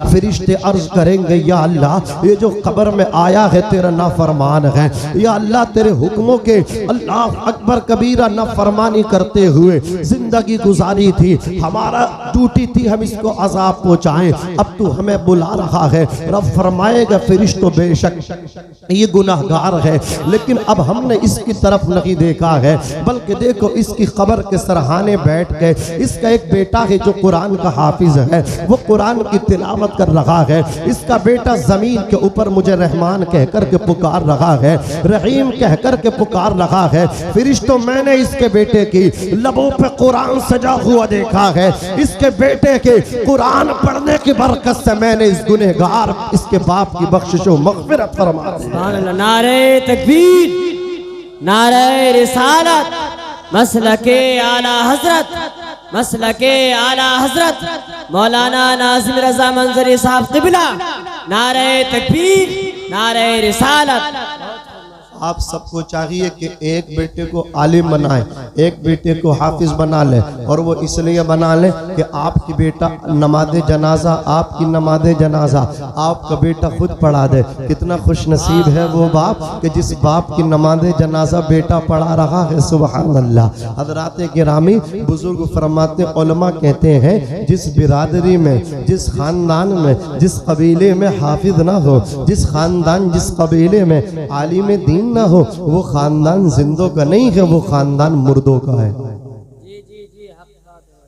फरिश्ते अर्ज करेंगे या अल्लाह ये जो कब्र में आया है तेरा नाफरमान है, या अल्लाह तेरे हुक्मों के अल्लाह अकबर कबीरा नाफरमानी करते हुए जिंदगी गुजारी थी, हमारा ड्यूटी थी हम इसको अजाब पहुंचाएं, अब तू हमें बुला रहा है। रब फरमाएगा फरिश्तों बेशक ये गुनाहगार है, लेकिन अब हमने इसकी तरफ नहीं देखा है, बल्कि देखो इसकी कब्र के सरहाने बैठ गए। इसका एक बेटा है जो कुरान का हाफिज है, वो कुरान की तिलावत कर रहा है। इसका बेटा जमीन के ऊपर मुझे रहमान कहकर के पुकार रहा है, रहीम कहकर के पुकार रहा है। फरिश्तों मैंने इसके बेटे की लबों पे कुरान सजा हुआ देखा है, इसके बेटे के कुरान पढ़ने की बरकत से मैंने इस गुनहगार इसके बाप की बख्शिश व मग़फ़िरत फरमा दी। नारे तकबीर, नारे रिसालत, मसलके आला हजरत, मसलके आला हजरत मौलाना नाज़िम रज़ा मंजरी साहब क़िबला। नारे तकबीर, नारे रिसालत। आप सबको चाहिए कि एक बेटे को आलिम बनाए, एक बेटे को हाफिज बना ले, और वो इसलिए बना ले कि आपकी बेटा नमाज़े जनाजा, आपकी नमाज़े जनाजा आपका बेटा खुद पढ़ा दे। कितना खुश नसीब है वो बाप कि जिस बाप की नमाज़े जनाजा बेटा पढ़ा रहा है। सुभान अल्लाह। हज़रात गिरामी बुजुर्ग फरमाते, उलमा कहते हैं जिस बिरादरी में, जिस खानदान में, जिस कबीले में हाफिज ना हो, जिस खानदान जिस कबीले में आलिम दीन ना हो, वो खानदान जिंदों का नहीं है, वो खानदान मुर्दों का है।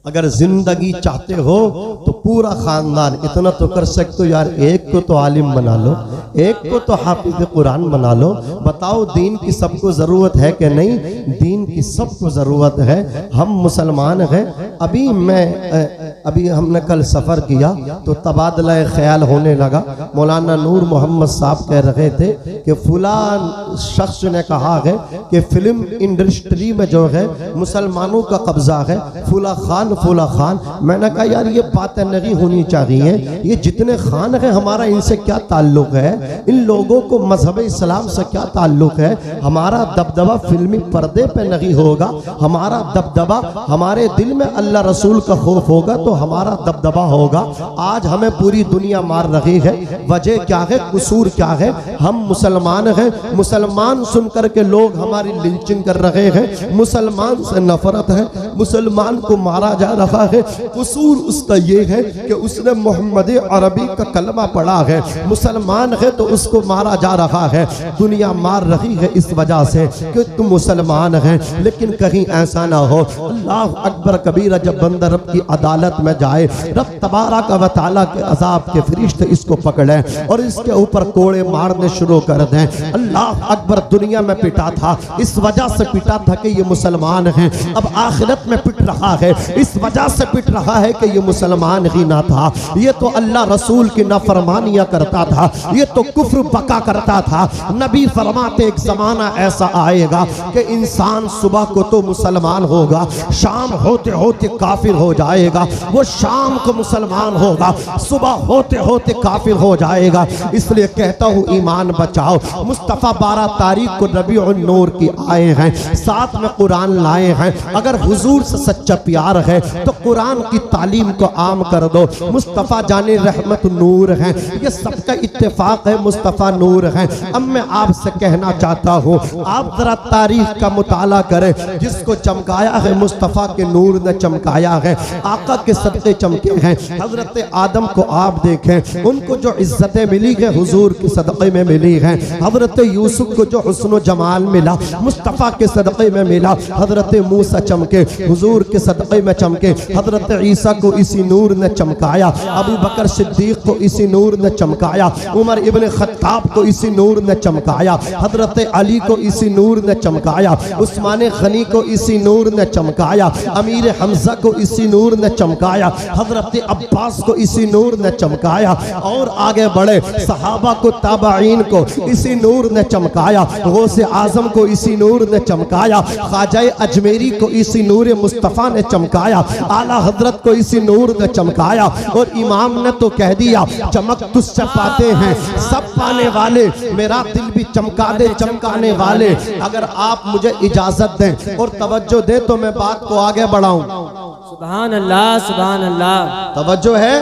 अगर जिंदगी चाहते हो तो पूरा खानदान, इतना तो कर सकते हो यार, एक को तो आलिम बना लो, एक को तो हाफिज कुरान बना लो। बताओ दीन की सबको ज़रूरत है कि नहीं? दीन की सबको ज़रूरत है। हम मुसलमान हैं। अभी हमने कल सफ़र किया तो तबादला ख्याल होने लगा। मौलाना नूर मोहम्मद साहब कह रहे थे कि फलान शख्स ने कहा है कि फिल्म इंडस्ट्री में जो है मुसलमानों का कब्जा है, फुला खान। मैंने कहा यार ये बातें नहीं होनी चाहिए, ये जितने खान हैं हमारा इनसे क्या ताल्लुक है? इन लोगों को मजहब इस्लाम से क्या ताल्लुक है? हमारा दबदबा फिल्मी पर्दे पे नहीं होगा, हमारा दबदबा हमारे दिल में अल्लाह रसूल का खौफ होगा तो हमारा दबदबा होगा। आज हमें पूरी दुनिया मार रही है, वजह क्या है, कसूर क्या है? हम मुसलमान हैं, मुसलमान सुन कर के लोग हमारी लिंचिंग कर रहे हैं, मुसलमान से नफरत है, मुसलमान को मारा जा रहा है। कसूर उसका ये है कि उसने मोहम्मद अरबी का कलमा पढ़ा है, मुसलमान है तो उसको मारा जा रहा है। दुनिया मार रही है इस वजह से कि तुम मुसलमान हैं। लेकिन कहीं ऐसा ना हो, अल्लाह अकबर कबीरा, जब बंदा रब की अदालत में जाए, रब तबारक व तआला के अजाब के फरिश्ते इसको पकड़े और इसके ऊपर कोड़े मारने शुरू कर दें। अल्लाह अकबर दुनिया में पिटा था, इस वजह से पिटा था कि ये मुसलमान हैं। अब आखिरत में पिट रहा है, इस वजह से पिट रहा है कि ये मुसलमान ही ना था, ये तो अल्लाह रसूल की नाफरमानियां करता था, ये तो कुफ्र बका करता था। नबी फरमाते एक जमाना ऐसा आएगा कि इंसान सुबह को तो मुसलमान होगा, शाम होते होते काफिर हो जाएगा, वो शाम को मुसलमान होगा, सुबह होते होते काफिर हो जाएगा। इसलिए कहता हूँ ईमान बचाओ। मुस्तफ़ा 12 तारीख को रबीउन नूर की आए हैं, साथ में कुरान लाए हैं। अगर हुजूर से सच्चा प्यार है तो कुरान की तालीम को आम कर दो। मुस्तफ़ा जाने रहमत नूर हैं, ये सबका इत्तेफाक है, मुस्तफ़ा नूर हैं। अब मैं आपसे कहना चाहता हूँ, आप जरा तारीख का मुताला करें, जिसको चमकाया है मुस्तफ़ा के नूर ने चमकाया है, आका के सदक़े चमके हैं। हजरत आदम को आप देखें, उनको जो इज्जतें मिली है हुजूर के सदक़े में मिली हैं। हजरत यूसुफ को जो हुस्न जमाल मिला मुस्तफ़ा के सदक़े में मिला। हजरत मूसा चमके, हुजूर के सदक़े में चमके। हजरत ईसा को इसी नूर ने चमकाया, अबू बकर सिद्दीक को इसी नूर ने चमकाया, उमर इब्न खत्ताब को इसी नूर ने चमकाया, हजरत अली को इसी नूर ने चमकाया, उस्मान गनी को इसी नूर ने चमकाया, अमीर हमजा को इसी नूर ने चमकाया, हजरत अब्बास को इसी नूर ने चमकाया, और आगे बढ़े सहाबा को, ताबाईन को इसी नूर ने चमकाया, गौसे आजम को इसी नूर ने चमकाया, ख्वाजा अजमेरी को इसी नूर मुस्तफ़ा ने चमकाया, आला हजरत को इसी नूर ने चमकाया। और इमाम ने तो कह दिया, चमक तुझसे पाते हैं सब पाने वाले, मेरा दिल भी चमका दे चमकाने वाले। अगर आप मुझे इजाजत दें और तवज्जो दें तो मैं बात को आगे बढ़ाऊं। सुभान अल्लाह, सुभान अल्लाह। तवज्जो है,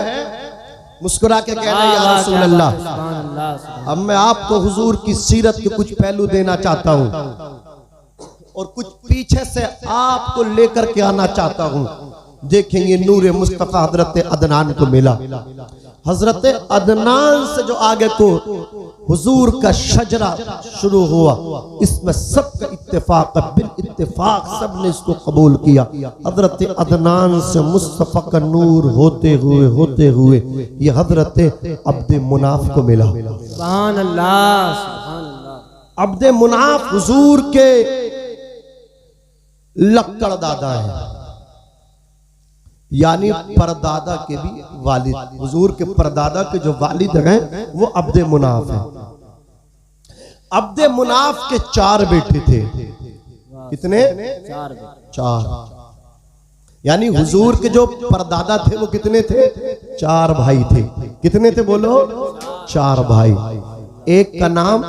मुस्कुरा के कह रहे हैं या रसूल अल्लाह। सुभान अल्लाह, सुभान अब मैं आपको हुजूर की सीरत के कुछ पहलू देना चाहता हूं और कुछ पीछे से आपको लेकर के आना चाहता हूं। देखेंगे नूर मुस्तफा हजरत अदनान को मिला। हजरत अदनान से जो आगे को हुजूर का शजरा शुरू हुआ, इसमें सबका इत्तेफाक, बिल इत्तेफाक सब ने इसको कबूल किया। हजरत अदनान से मुस्तफा का नूर होते हुए ये हजरत अब्दे मुनाफ को मिला। सुभान अल्लाह, सुभान अल्लाह। अब्दे मुनाफ हुजूर के लक्कड़ दादा है, यानी परदादा के भी वालिद। हुजूर के परदादा के जो वालिद हैं वो अब्दे मुनाफ हैं। अब्दे मुनाफ के 4 बेटे थे। कितने? 4। यानी हुजूर के जो परदादा थे वो कितने थे? 4 भाई थे। कितने थे बोलो? 4 भाई। एक का नाम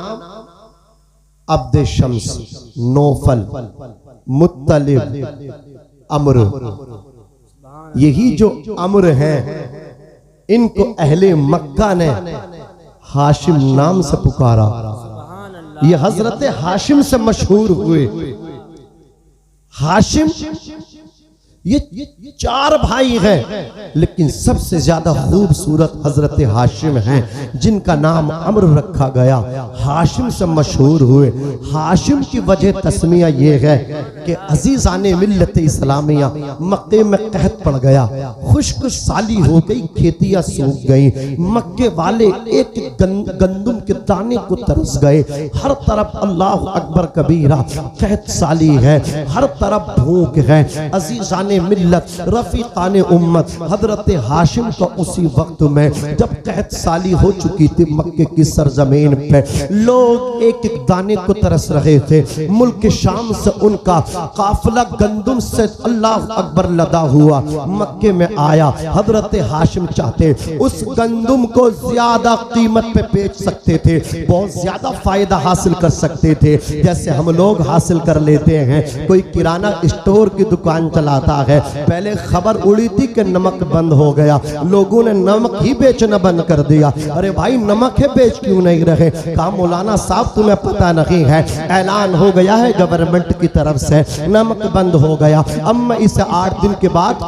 अब्दे शम्स, नौफल, मुत्तलिब, अम्र। यही जो अम्र हैं इनको अहले मक्का ने हाशिम नाम से पुकारा। ये हजरत हाशिम से मशहूर हुए। हाशिम ये 4 भाई हैं, लेकिन सबसे ज्यादा खूबसूरत हजरत हाशिम हैं, जिनका नाम अम्र रखा गया। हाशिम से मशहूर हुए। हाशिम की वजह तस्मिया ये है कि अजीज़ाने मिल्लत इस्लामिया मक्के में कहत पड़ गया, खुश्क साली हो गई, खेतियां सूख गई। मक्के वाले एक गंदुम के दाने को तरस गए। हर तरफ अल्लाह अकबर कबीरा, कहत साली है, हर तरफ भूख है। अजीज़ाने मिल्लत, रफीकाने उम्मत, हजरत हाशिम का उसी वक्त में जब कहत साली हो चुकी थी मक्के की सरजमीन पे, लोग एक एक दाने को तरस रहे थे। मुल्क शाम से उनका काफिला गंदुम से अल्लाह अकबर लदा हुआ मक्के में आया। हजरत हाशिम चाहते उस गंदुम को ज्यादा कीमत पे बेच सकते थे, बहुत ज्यादा फायदा हासिल कर सकते थे, जैसे हम लोग हासिल कर लेते हैं। कोई किराना स्टोर की दुकान चलाता है, पहले खबर उड़ी थी कि नमक बंद हो गया, लोगों ने नमक ही बेचना बंद कर दिया। अरे भाई नमक है, बेच क्यों नहीं रहे? कहा मौलाना साहब तुम्हें पता नहीं है, ऐलान हो गया है गवर्नमेंट की तरफ से, नमक बंद हो गया। अब मैं इसे 8 दिन के बाद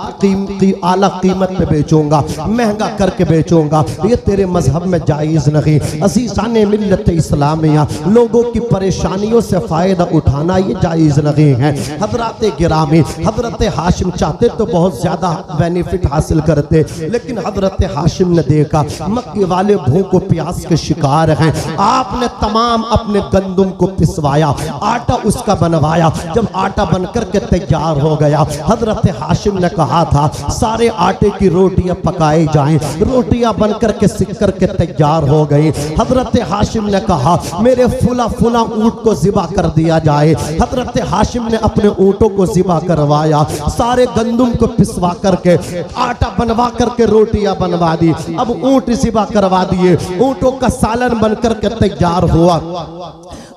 आला कीमत पे बेचूंगा, महंगा करके बेचूंगा, ये तेरे मजहब में जायज नहीं। अजीज़ाने मिल्लत इस्लामिया, लोगों की परेशानियों से फायदा उठाना ये जायज नहीं है। हजरत गिरामी, हजरत हाशिम चाहते तो बहुत ज्यादा बेनिफिट हासिल करते, लेकिन हजरत हाशिम ने देखा मक्के वाले भूख को प्यास के शिकार हैं। आपने तमाम अपने गंदुम को पिसवाया, आटा उसका बनवाया। जब आटा बनकर के तैयार हो गया, हजरत हाशिम ने कहा था सारे आटे की रोटियां पकाई जाएं। रोटियां बनकर के सिक कर के तैयार हो गई। हजरत हाशिम ने कहा मेरे फुला फुला ऊंट को ज़िबा कर दिया जाए। हजरत हाशिम ने अपने ऊंटों को ज़िबा करवाया, सारे गंदुम को पिसवा करके आटा बनवा करके रोटियां बनवा दी। अब ऊंट ज़िबा करवा दिए, ऊंटों का सालन बनकर के तैयार हुआ।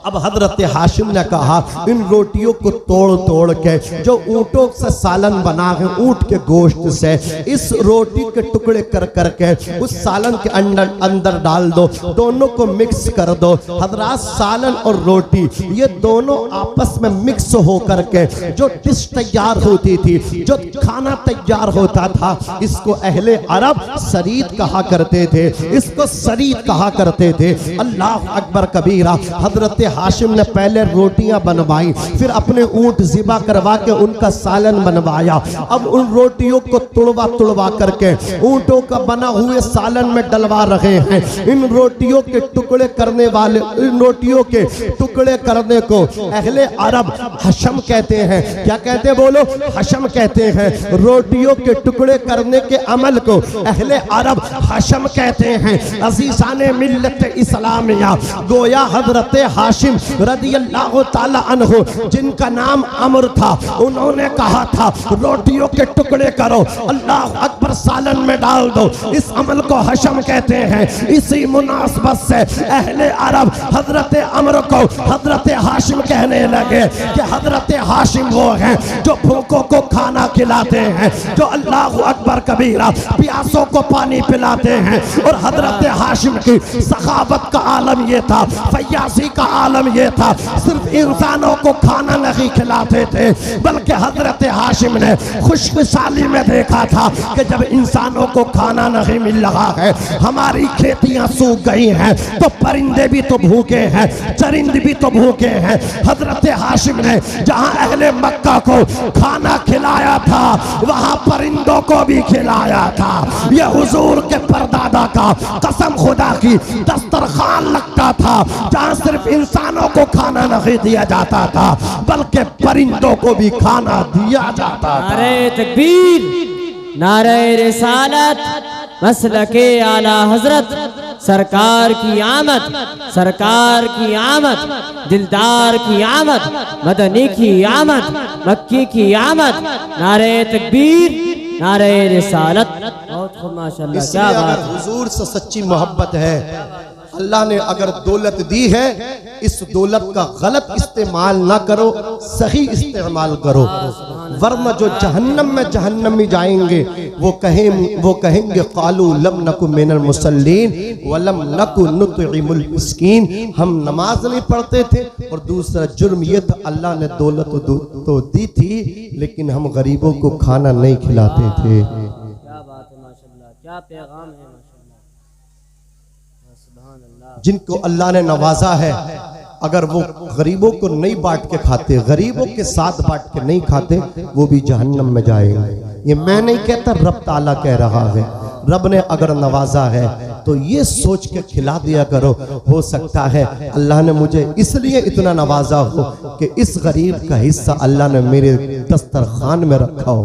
अब हजरत हाशिम ने कहा इन रोटियों को तोड़ तोड़ के जो ऊंटों से सालन बना है, ऊंट के गोश्त से, इस रोटी के टुकड़े कर करके उस सालन के अंदर डाल दो, दोनों को मिक्स कर दो। हजरत सालन और रोटी ये दोनों आपस में मिक्स हो करके जो डिश तैयार होती थी, जो खाना तैयार होता था, इसको अहले अरब सरीद कहा करते थे, इसको सरीद कहा करते थे। अल्लाह अकबर कबीरा। हजरत हाशिम ने पहले रोटियां बनवाई, फिर अपने ऊंट ज़िबा करवा के उनका सालन बनवाया। अब उन रोटियों को तुड़वा तुड़वा करके ऊंटों का बना हुए सालन में डलवा रहे हैं। इन रोटियों के टुकड़े करने वाले, इन रोटियों के टुकड़े करने को अहले अरब हशम कहते हैं। क्या कहते हैं बोलो? हशम कहते हैं। रोटियों के टुकड़े करने के अमल को अहले अरब हशम कहते हैं। अजीज़ाने मिल्लत इस्लामिया, गोया हजरत हाशिम हाशिम रदियल्लाहु ताला अन्हु जिनका नाम अमर था, उन्होंने कहा था रोटियों के टुकड़े करो, अल्लाह अकबर सालन में डाल दो। इस अमल को हशम कहते हैं। इसी मुनासबत से अहले अरब हजरत अमर को हजरत हाशिम कहने लगे कि हजरत हाशिम वो हैं जो भूखों को खाना खिलाते हैं, जो अल्लाह अकबर कबीरा प्यासों को पानी पिलाते हैं। और हजरत हाशिम की सखावत का आलम ये था, फयासी का आलम ये था, सिर्फ इंसानों को खाना नहीं खिलाते थे, बल्कि हजरत हाशिम ने खुशहाली में देखा था कि जब इंसानों को खाना नहीं मिल रहा है, हमारी खेतियां सूख गई हैं, तो परिंदे भी तो भूखे हैं, चरिंद भी तो भूखे हैं। हजरत हाशिम ने जहां अहले मक्का को खाना खिलाया था, वहां परिंदों को भी खिलाया था। यह हुजूर के परदादा का कसम खुदा की दस्तरखान लगता था, जहां सिर्फ इंसानों को खाना नहीं दिया जाता था, बल्कि परिंदों को भी खाना दिया जाता था। नारे तकबीर, नारे रिसालत, मसलके आला हजरत, सरकार की आमद, सरकार की आमद, दिलदार की आमद, मदनी की आमद, मक्की की आमद। नारे तकबीर, नारे रिसालत। बहुत खूब माशाल्लाह, क्या इसलिए बात अगर हुजूर से सच्ची मोहब्बत है, अल्लाह ने अगर दौलत दी है, इस दौलत का गलत इस्तेमाल ना करो, सही इस्तेमाल करो, वरना जो जहन्नम में जहन्नमी जाएंगे वो कहेंगे कालू लम नकु मिनल मुसल्लीन वलम नकु नुतइमुल मिस्कीन। हम नमाज नहीं पढ़ते थे, और दूसरा जुर्म ये था अल्लाह ने दौलत तो दी थी, लेकिन हम गरीबों को खाना नहीं खिलाते थे। क्या बात है माशाल्लाह, क्या पैगाम है माशाल्लाह। जिनको अल्लाह ने नवाजा है, अगर वो गरीबों को नहीं बांट के खाते, गरीबों के साथ बांट के नहीं खाते, वो भी जहन्नम में जाएंगे। ये मैं नहीं कहता, रब ताला कह रहा है। रब ने अगर नवाजा है तो ये सोच के खिला दिया करो, हो सकता है अल्लाह ने मुझे इसलिए इतना नवाजा हो कि इस गरीब का हिस्सा अल्लाह ने मेरे दस्तरखान में रखा हो।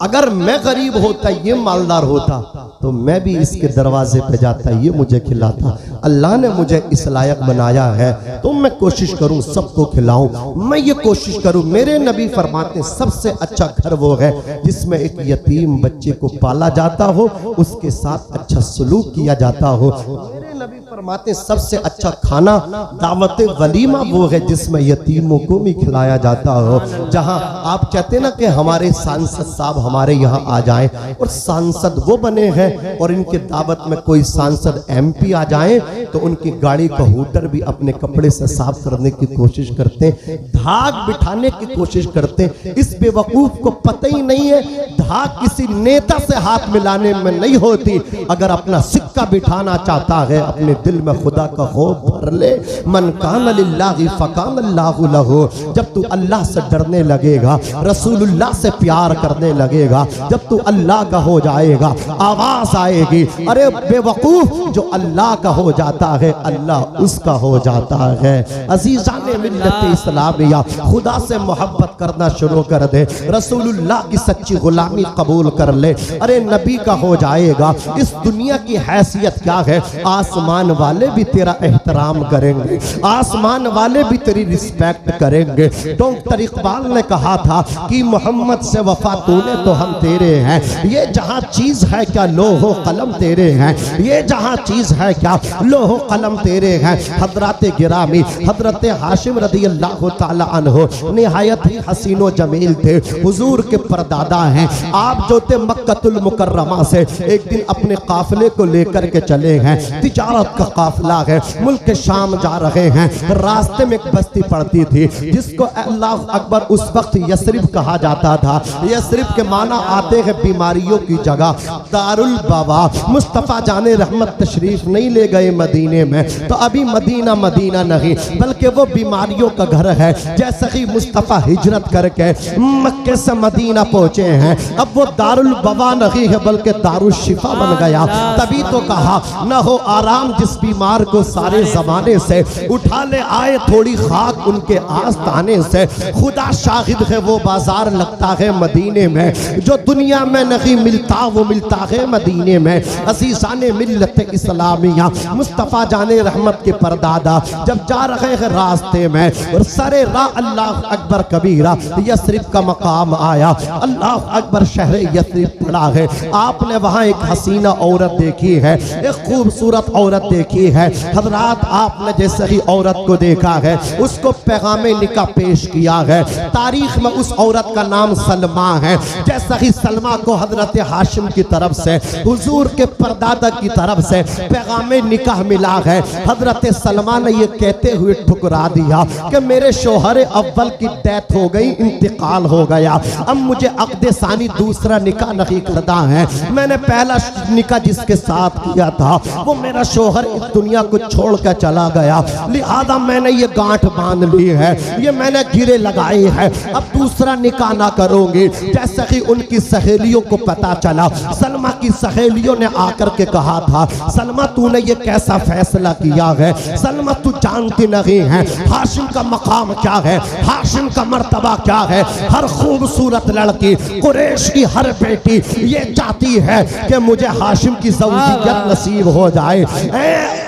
अगर मैं गरीब होता, ये मालदार होता, तो मैं भी इसके दरवाजे पे जाता, ये मुझे खिलाता। अल्लाह ने मुझे इस लायक बनाया है तो मैं कोशिश करूं सबको खिलाऊं। मैं ये कोशिश करूं, मेरे नबी फरमाते सबसे अच्छा घर वो है जिसमें एक यतीम बच्चे को पाला जाता हो, उसके साथ अच्छा सलूक किया जाता हो। मेरे नबी फरमाते सबसे अच्छा खाना दावत वलीमा वो है जिसमें यतीमों को भी खिलाया जाता हो। जहां आप कहते ना कि हमारे सांसद साहब हमारे यहाँ आ जाएं, और सांसद वो बने हैं और इनके दावत में कोई सांसद एमपी आ जाए तो उनकी गाड़ी का हूटर भी अपने कपड़े से साफ करने की कोशिश करते, धाग बिठाने की कोशिश करते। इस बेवकूफ को पता ही नहीं है धाग किसी नेता से हाथ मिलाने में नहीं होती। अगर अपना सिक्का बिठाना चाहता है, अपने दिल में खुदा का खौफ भर ले। मन कान लिल्लाहि फकान अल्लाहु लहु। जब तू अल्लाह से डरने लगेगा, रसूलुल्लाह से प्यार करने लगेगा, जब तू अल्लाह का हो जाएगा, आवाज आएगी, अरे बेवकूफ, जो अल्लाह का हो जाता है अल्लाह उसका हो जाता है। अजीजाने मिल्लत इस्लामिया, खुदा से मोहब्बत करना शुरू कर दे, रसूलुल्लाह की सच्ची गुलामी कबूल कर ले, अरे नबी का हो जाएगा। इस दुनिया की हैसियत क्या है, आसमान वाले भी तेरा एहतराम करेंगे, आसमान वाले भी तेरी रिस्पेक्ट करेंगे। डॉक्टर इकबाल ने कहा था कि मोहम्मद से वफा तूने तो हम तेरे हैं, ये जहां चीज है क्या लोहो कलम तेरे हैं, ये जहां चीज है क्या लोहो कलम तेरे हैं। हजरत गिरामी हजरत हाशिम रदियल्लाहु ताला अन्हु निहायत ही हसीनो जमील थे, हुजूर के परदादा हैं। आप जो थे मक्कतुल मुकर्रमा से एक दिन अपने काफिले को लेकर के चले हैं, तिजारत का काफिला है, मुल्क शाम जा रहे हैं। रास्ते में एक बस्ती पड़ती थी जिसको अल्लाह अकबर उस वक्त यसरिब कहा जाता था। यसरिब के माना आते हैं बीमारियों की जगह, दारुल बाबा। मुस्तफ़ा जाने रहमत तशरीफ नहीं ले गए मदीने में, तो अभी मदीना मदीना नहीं बल्कि वो बीमारियों का घर है। जैसे ही मुस्तफ़ा हिजरत करके मक्के से मदीना पहुंचे हैं, अब वो दारुल बाबा नहीं है बल्कि दारुल शिफा बन गया। तभी तो कहा न हो आराम जिस बीमार को सारे जमाने से उठा ले आए थोड़ी खाक उनके आस्ताने से। खुदा शाहिद है वो बाजार लगता है मदीने में, जो दुनिया में नहीं मिलता वो मिलता है मदीने में। अज़ीज़ाने मिल्लत इस्लामिया मुस्तफ़ा जाने रहमत के परदादा जब जा रहे हैं रास्ते में और सरे रा अल्लाह अकबर कबीरा यस्रिब का मकाम आया। अल्लाह अकबर शहर यस्रिब पड़ा है। आपने वहाँ एक हसीना औरत देखी है, एक खूबसूरत औरत देखी है। हजरात आपने जैसे ही औरत को देखा है उसको पैगामे निकाह पेश किया है। तारीख में उस औरत का नाम सलमा है। जैसा ही सलमा को हजरत हाशिम की तरफ से हुजूर के परदादा की तरफ से पैगामे निकाह मिला है, हजरत सलमा ने ये कहते हुए ठुकरा दिया कि मेरे शोहर अव्वल की डेथ हो गई, इंतकाल हो गया, अब मुझे अक़्द सानी दूसरा निकाह नहीं करना है। मैंने पहला निकाह जिसके साथ किया था वो मेरा शोहर इस दुनिया को छोड़ कर चला गया, लिहाजा मैंने ये गांठ बांध ली है, ये मैंने गिरे लगाई है, अब दूसरा निकाह ना करूंगी। जैसे ही उनकी सहेलियों को पता चला, सलमा की सहेलियों ने आकर के कहा था, सलमा तूने ये कैसा फैसला किया है? सलमा तू जानती नहीं है हाशिम का मकाम क्या है, हाशिम का मर्तबा क्या है। हर खूबसूरत लड़की, कुरैश की हर बेटी ये चाहती है कि मुझे हाशिम की ज़ौजियत नसीब हो जाए।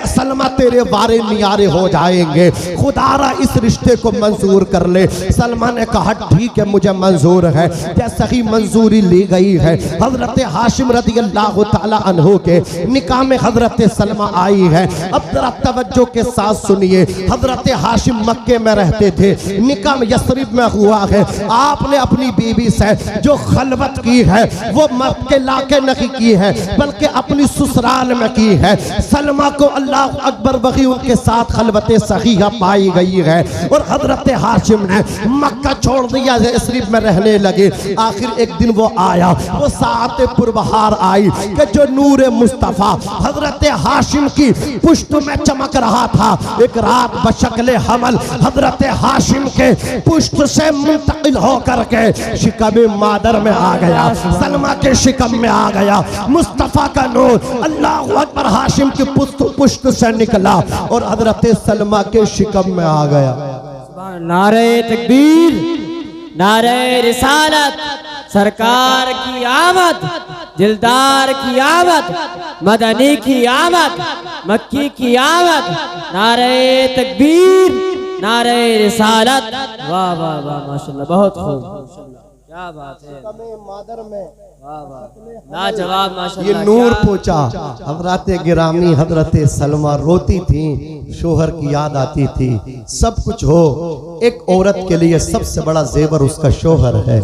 सलमा तेरे वारे नियारे हो जाएंगे, खुदारा इस रिश्ते को मंजूर कर ले। सलमा ने कहा ठीक है मुझे मंजूर है। जैसे ही मंजूरी ली गई है, हजरत हाशिम रज़ियल्लाहु ताला अन्हु के निकाह में हजरत सलमा आई है। अब जरा तवज्जो के साथ सुनिए, हजरत हाशिम मक्के में रहते थे, निकाह यस्रिब में हुआ है। आपने अपनी बीवी से जो खलवत की है वो मक्के लाके नहीं की है बल्कि अपनी ससुराल में की है। सलमा को अल्लाह अकबर वही उनके साथ खलवत सहीहा पाई गई है और हजरत हाशिम ने मक्का छोड़ दिया, यस्रिब में रहने लगे। आखिर एक दिन वो आया, वो सात पुरबहार आई कि जो नूर मुस्तफ़ा हजरत हाशिम की पुश्त में चमक रहा था। एक रात बशक्ल हमल हजरत हाशिम के पुश्त से मुंतकिल होकर के शिकम मादर में आ गया, सलमा के शिकम में आ गया। मुस्तफ़ा का नूर अल्लाह अकबर हाशिम की पुश्त से निकला और हजरत सलमा के शिकम में आ गया। नारे तकबीर, नारे रिसालत, सरकार की आमद, दिलदार की आमद, मदनी की आमद, मक्की की आमद। नारे तकबीर, नारे रिसालत। वाह वाह वाह माशाल्लाह, बहुत खूब, क्या बात है। मादर में वाह वाह, लाजवाब माशाल्लाह। ये नूर पहुंचा। हजरत गिरामी हजरत सलमा रोती थी, शोहर की याद आती थी। सब कुछ हो, एक औरत के लिए सबसे बड़ा जेवर उसका शोहर है,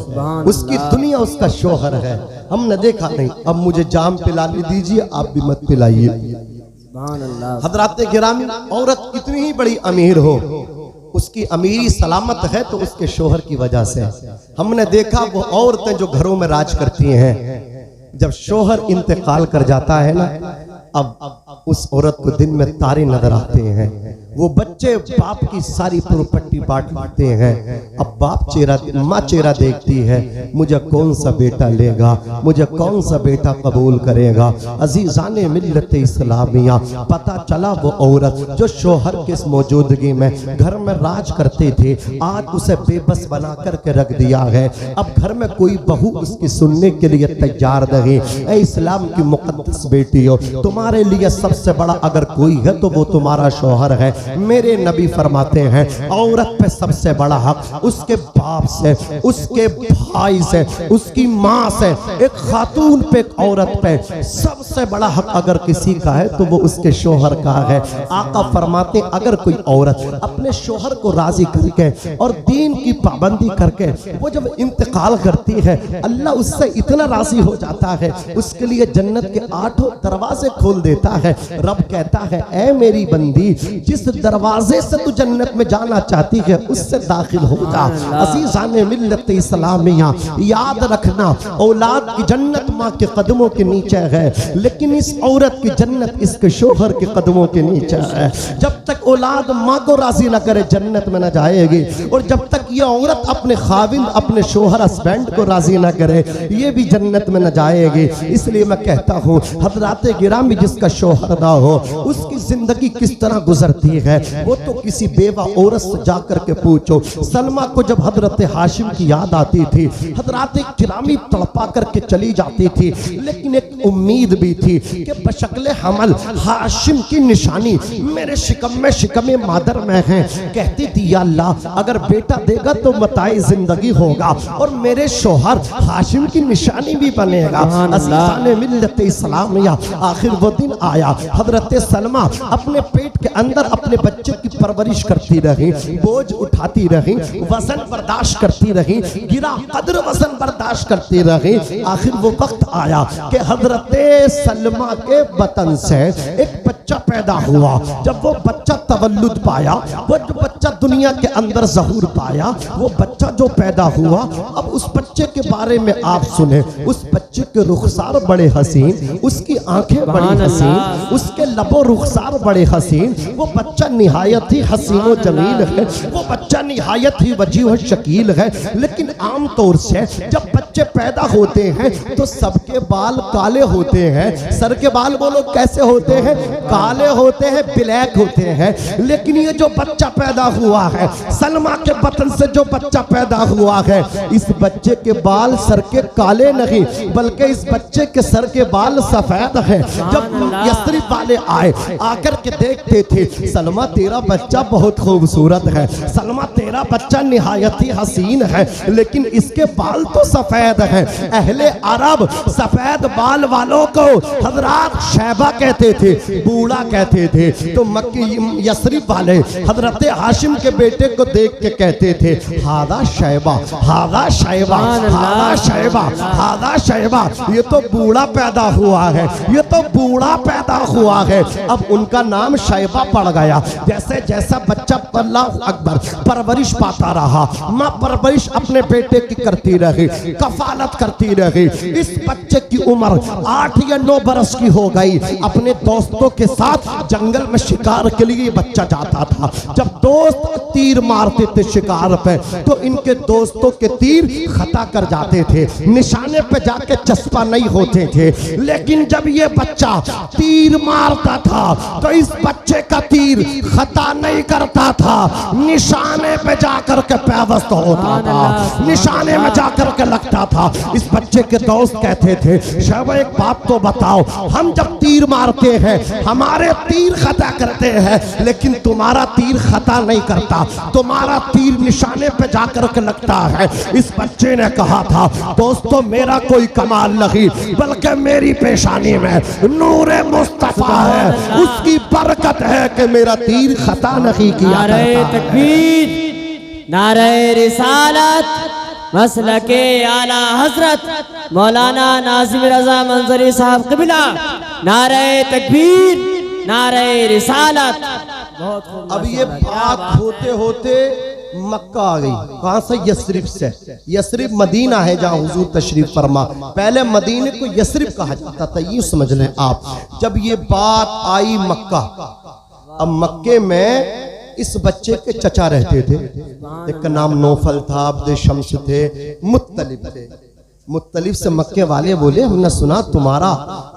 उसकी दुनिया उसका शोहर है। हमने देखा नहीं, अब मुझे जाम पिलाने दीजिए, आप भी मत पिलाइए। हजरत गिरामी औरत कितनी ही बड़ी अमीर हो, उसकी अमीरी सलामत है तो उसके शोहर की वजह से। हमने देखा वो औरतें जो घरों में राज करती हैं, जब शोहर इंतकाल कर जाता है ना, अब उस औरत को दिन में तारे नजर आते हैं। वो बच्चे बाप की सारी प्रॉपर्टी बांटते हैं। अब बाप चेहरा, माँ चेहरा देखती है, मुझे कौन सा बेटा लेगा, मुझे कौन सा बेटा कबूल करेगा। अजीजाने मिल्लत इस्लामिया, पता चला वो औरत जो शोहर के मौजूदगी में घर में राज करते थे, आज उसे बेबस बना करके रख दिया है। अब घर में कोई बहू उसकी सुनने के लिए तैयार नहीं। ऐ इस्लाम की मुकद्दस बेटी हो, तुम्हारे लिए सबसे बड़ा अगर कोई है तो वो तुम्हारा शोहर है। मेरे नबी फरमाते हैं औरत पे सबसे बड़ा हक उसके बाप से, उसके भाई से, उसकी माँ से। एक खातून पे, एक औरत पे सबसे बड़ा हक अगर किसी का है तो वो उसके शोहर का है। आका फरमाते अगर कोई औरत अपने शोहर को राजी करके और दीन की पाबंदी करके वो जब इंतकाल करती है, अल्लाह उससे इतना राजी हो जाता है, उसके लिए जन्नत के 8 दरवाजे खोल देता है। रब कहता है ऐ मेरी बंदी, जिस दरवाजे से तू जन्नत में जाना चाहती है उससे दाखिल हो जा। अज़ीज़ाने मिल्लत इस्लामिया, याद रखना औलाद की जन्नत माँ के कदमों के नीचे है, लेकिन इस औरत की जन्नत इसके शोहर के कदमों के नीचे है। जब तक औलाद माँ को राजी न करे जन्नत में न जाएगी, और जब तक ये औरत अपने खाविंद अपने शोहर हस्बैंड को राजी न करे ये भी जन्नत में न जाएगी। इसलिए मैं कहता हूँ हज़रात गिरामी, जिसका शोहर ना हो उसकी जिंदगी किस तरह गुजरती है वो तो किसी बेवा औरत से जाकर के पूछो। सलमा को जब हजरत हाशिम की याद आती थी हज़रात गिरामी तड़पा करके चली जाती थी, लेकिन एक उम्मीद भी थी कि बशक्ल हमल हाशिम की निशानी मेरे शिकम मादर में है। कहती थी या अल्लाह अगर बेटा देगा तो मताए जिंदगी होगा और मेरे शोहर हाशिम की निशानी भी बनेगा। अज़ीज़ाने मिल्लत इस्लामिया, आखिर वो दिन आया हजरत सलमा अपने पेट के अंदर अपने बच्चे की परवरिश करती रही, बोझ उठाती रही, वजन बर्दाश्त करती रही, गिरा कदर वजन बर्दाश्त करती रही। आखिर वो वक्त आया कि हजरत सलमा के बतन से एक बच्चा पैदा हुआ। जब वो बच्चा तवल्लुद पाया, वो जो बच्चा दुनिया के अंदर ज़हूर पाया, वो बच्चा जो पैदा हुआ, अब उस बच्चे के बारे में आप सुने। उस बच्चे के रुखसार बड़े हसीन, उसकी आंखें बड़ी हसीन, उसके लबो रुखसार बड़े हसीन। वो बच्चा निहायत ही हसीन व जमील है, वो बच्चा निहायत ही वजीह व शकील है। लेकिन आम तौर से जब बच्चे पैदा होते हैं तो सबके बाल काले होते हैं। सर के बाल बोलो कैसे होते हैं? काले होते हैं, ब्लैक होते हैं। लेकिन ये जो बच्चा पैदा हुआ है, सलमा के बतन से जो बच्चा पैदा हुआ है, इस बच्चे के बाल सर के काले नहीं बल्कि इस बच्चे के सर के बाल सफेद हैं। जब यस्रिब वाले आए आकर के देखते थे, सलमा तेरा बच्चा बहुत खूबसूरत है, सलमा तेरा बच्चा निहायत ही हसीन है, लेकिन इसके बाल तो सफेद हैं। अहले अरब सफेद बाल वालों को हजरत शैबा कहते थे, बूढ़ा कहते थे। तो मक्की यस्रिब वाले हजरत हाशिम के बेटे को देख के कहते थे हादा शैबा, हादा शैबा, हादा शैबा, हादा शैबा, ये तो बूढ़ा पैदा हुआ है, ये तो बूढ़ा पैदा हुआ है। अब उनका नाम शैबा पड़ गया। जैसे जैसा बच्चा अल्लाह अकबर परवरिश पाता रहा, माँ परवरिश अपने बेटे की करती रही, कफालत करती रही। इस बच्चे की उम्र 8 या 9 बरस की हो गई। अपने दोस्तों के साथ जंगल में शिकार के लिए बच्चा जाता था। जब दोस्त तीर मारते थे शिकार पे तो इनके दोस्तों के तीर खता कर जाते थे, निशाने पे जाके चस्पा नहीं होते थे। लेकिन जब ये बच्चा तीर मारता था तो इस बच्चे का तीर खता नहीं करता था, निशाने पे जाकर के पैवस्त होता था, निशाने में जाकर के लगता था। इस बच्चे के दोस्त कहते थे शैबा एक बात तो बताओ, हम जब तीर मारते हैं हमारे तीर खता करते हैं, लेकिन तुम्हारा तीर खता नहीं करता, तुम्हारा तीर निशाने पे जाकर के लगता है। इस बच्चे ने कहा था दोस्तों मेरा कोई कमाल नहीं बल्कि मेरी पेशानी में नूरे मुस्तफा है, उसकी बरकत है कि मेरा तीर खता नहीं किया। नारे तकबीर, नारे रिसालत, मसलके आला हजरत मौलाना नाजिम रजा मंजरी साहब क़िबला। नारे तकबीर, नारे रिसालत। अब ये बात होते होते मक्का आ गई। कहां से? यस्रिब से। यस्रिब मदीना है जहां हुजूर तशरीफ फरमा। पहले मदीने को यस्रिब कहा जाता था, ये समझ लें आप। जब ये बात आई मक्का, अब मक्के में इस बच्चे के चचा रहते थे, एक का नाम नौफल था, अब्द शम्स थे, मुत्तलिब थे। मुत्तलिफ से मक्के वाले बोले हमने सुना तुम्हारा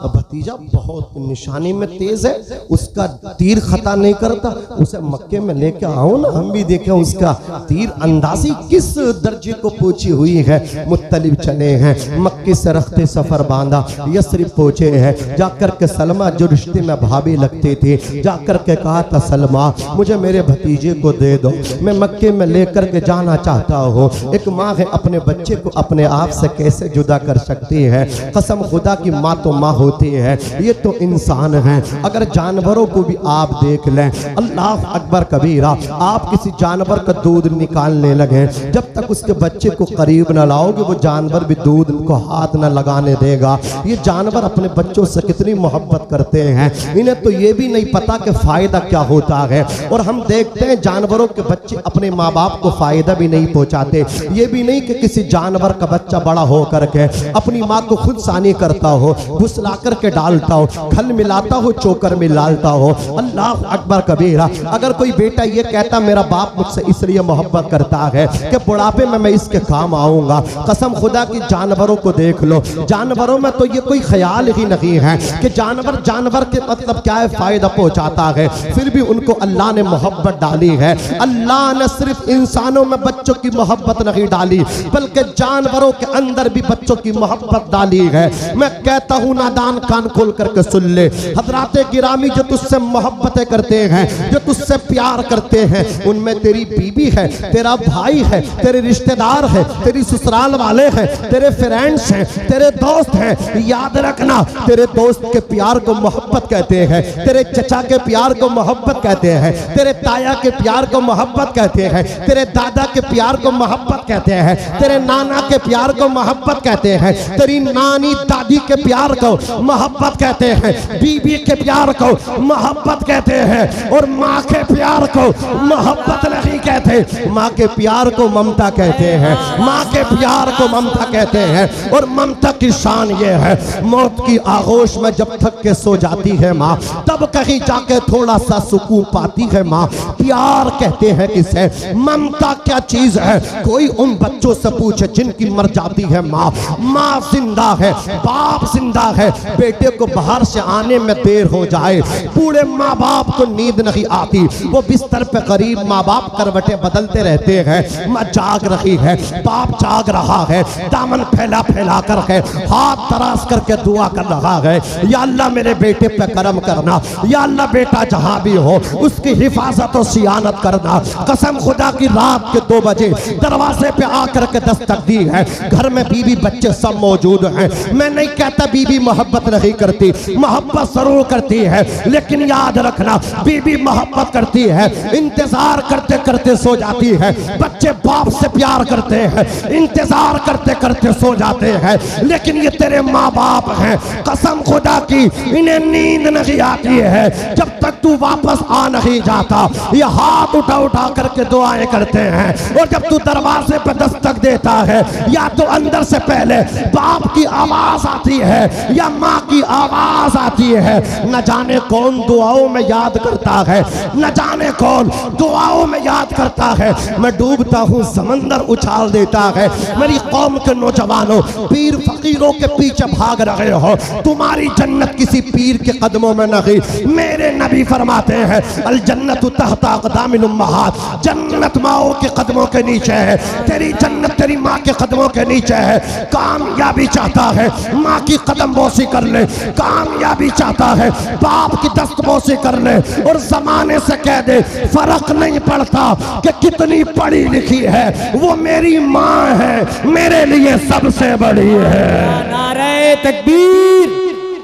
भतीजा बहुत निशानी में तेज है, उसका तीर खता नहीं करता, उसे मक्के में लेके आओ ना, हम भी देखें उसका तीर अंदाजी किस दर्जे को पहुंची हुई है। मुत्तलिफ चले हैं, मक्के से रखते सफर बांधा, यस्रिब पहुंचे हैं। जाकर के सलमा जो रिश्ते में भाभी लगते थे, जाकर के कहा था सलमा मुझे मेरे भतीजे को दे दो, मैं मक्के में लेकर के जाना चाहता हूँ। एक माँ है अपने बच्चे को अपने आप से कैसे कैसे जुदा कर सकती है। कसम खुदा की माँ तो माँ होती है, ये तो इंसान है। अगर जानवरों को भी आप देख लें, अल्लाह अकबर कबीरा, आप किसी जानवर का दूध निकालने लगे, जब तक उसके बच्चे को करीब न लाओगे वो जानवर भी दूध को हाथ न लगाने देगा। ये जानवर अपने बच्चों से कितनी मोहब्बत करते हैं, इन्हें तो ये भी नहीं पता कि फायदा क्या होता है। और हम देखते हैं जानवरों के बच्चे अपने माँ बाप को फायदा भी नहीं पहुंचाते। ये भी नहीं कि किसी जानवर का बच्चा बड़ा हो करके अपनी माँ को खुद सानी करता हो, फुसला करके डालता हो, खल मिलाता हो, चोकर में लालता हो। अल्लाह अकबर कबीरा। अगर कोई बेटा ये कहता मेरा बाप मुझसे इसलिए मोहब्बत करता है कि बुढ़ापे में मैं इसके काम आऊंगा, कसम खुदा की जानवरों को देख लो, जानवरों में तो ये कोई ख्याल ही नहीं है कि जानवर के मतलब क्या है, फायदा पहुंचाता है। फिर भी उनको अल्लाह ने मोहब्बत डाली है। अल्लाह ने सिर्फ इंसानों में बच्चों की मोहब्बत नहीं डाली, बल्कि जानवरों के अंदर भी बच्चों की मोहब्बत डाली है। मैं कहता हूँ नादान कान खोल करके सुन ले, हजराते गिरामी जो तुझसे मोहब्बतें करते हैं, जो तुझसे प्यार करते हैं, उनमें तेरी बीबी है, तेरा भाई है, तेरे रिश्तेदार है, तेरी ससुराल वाले हैं, तेरे फ्रेंड्स हैं, तेरे दोस्त हैं। याद रखना, तेरे दोस्त के प्यार को मोहब्बत कहते हैं, तेरे चचा के प्यार को मोहब्बत कहते हैं, तेरे ताया के प्यार को मोहब्बत कहते हैं, तेरे दादा के प्यार को मोहब्बत कहते हैं, तेरे नाना के प्यार को मोहब्बत कहते हैं, तेरी नानी दादी के प्यार को मोहब्बत कहते हैं, बीबी के प्यार को मोहब्बत कहते हैं, और माँ के प्यार को मोहब्बत नहीं कहते, माँ के प्यार को ममता कहते हैं, माँ के प्यार को ममता कहते हैं। और ममता की शान ये है, मौत की आगोश में जब थक के सो जाती है माँ, तब कहीं जाके थोड़ा सा सुकून पाती है माँ। प्यार कहते हैं किसे, ममता क्या चीज है, कोई उन बच्चों से पूछे जिनकी मर जाती है माँ। माँ जिंदा है, बाप जिंदा है, बेटे को बाहर से आने में देर हो जाए, बूढ़े माँ बाप को नींद नहीं आती, वो बिस्तर पे करीब माँ बाप करवटें बदलते रहते हैं। माँ जाग रही है, बाप जाग रहा है, दामन फैला फैला करके हाथ तराश करके दुआ कर रहा है, या अल्लाह मेरे बेटे पे करम करना, या अल्लाह बेटा जहां भी हो उसकी हिफाजत और सियानत करना। कसम खुदा की रात के 2 बजे दरवाजे पे आकर के दस्तक दी है, घर में बीवी बच्चे सब मौजूद हैं। मैं नहीं कहता बीवी मोहब्बत नहीं करती, मोहब्बत जरूर करती है, लेकिन याद रखना बीवी मोहब्बत करती है, इंतजार करते करते सो जाती है। बच्चे बाप से प्यार करते हैं, इंतजार करते करते सो जाते हैं, लेकिन ये तेरे माँ बाप हैं, कसम खुदा की इन्हें नींद नहीं आती है जब तक तू वापस आ नहीं जाता। ये हाथ उठा उठा करके दुआएं करते हैं, और जब तू दरवाजे पर दस्तक देता है, या तो अंदर से पहले बाप की आवाज आती है या माँ की आवाज आती है। न जाने कौन दुआओं में याद करता है, न जाने कौन दुआओं में याद करता है। मैं डूबता हूँ समंदर उछाल देता है। मेरी कौम के नौजवानों, पीर फकीरों के पीछे भाग रहे हो, तुम्हारी जन्नत किसी पीर के कदमों में नहीं। मेरे नबी फरमाते हैं अल जन्नत तहता अक़दामिल उम्महात, जन्नत माओ के कदमों के नीचे है। तेरी जन्नत तेरी माँ के कदमों के नीचे है। कामयाबी चाहता है माँ की कदम बोसी कर ले, कामयाबी चाहता है बाप की दस्त बोसी कर ले, और जमाने से कह दे फर्क नहीं पड़ता कि कितनी पढ़ी लिखी है, वो मेरी माँ है, मेरे लिए सबसे बड़ी है। नारे तकबीर,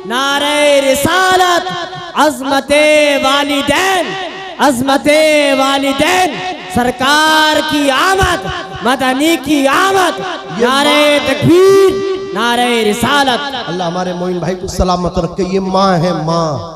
नारे रिसालत, अज़मते वालिदैन, अज़मते वालिदैन, सरकार की आमद, मदनी की आमद। नारे तकबीर, नारे रिसालत। अल्लाह हमारे मोइन भाई को सलामत रखे। ये माँ है, माँ।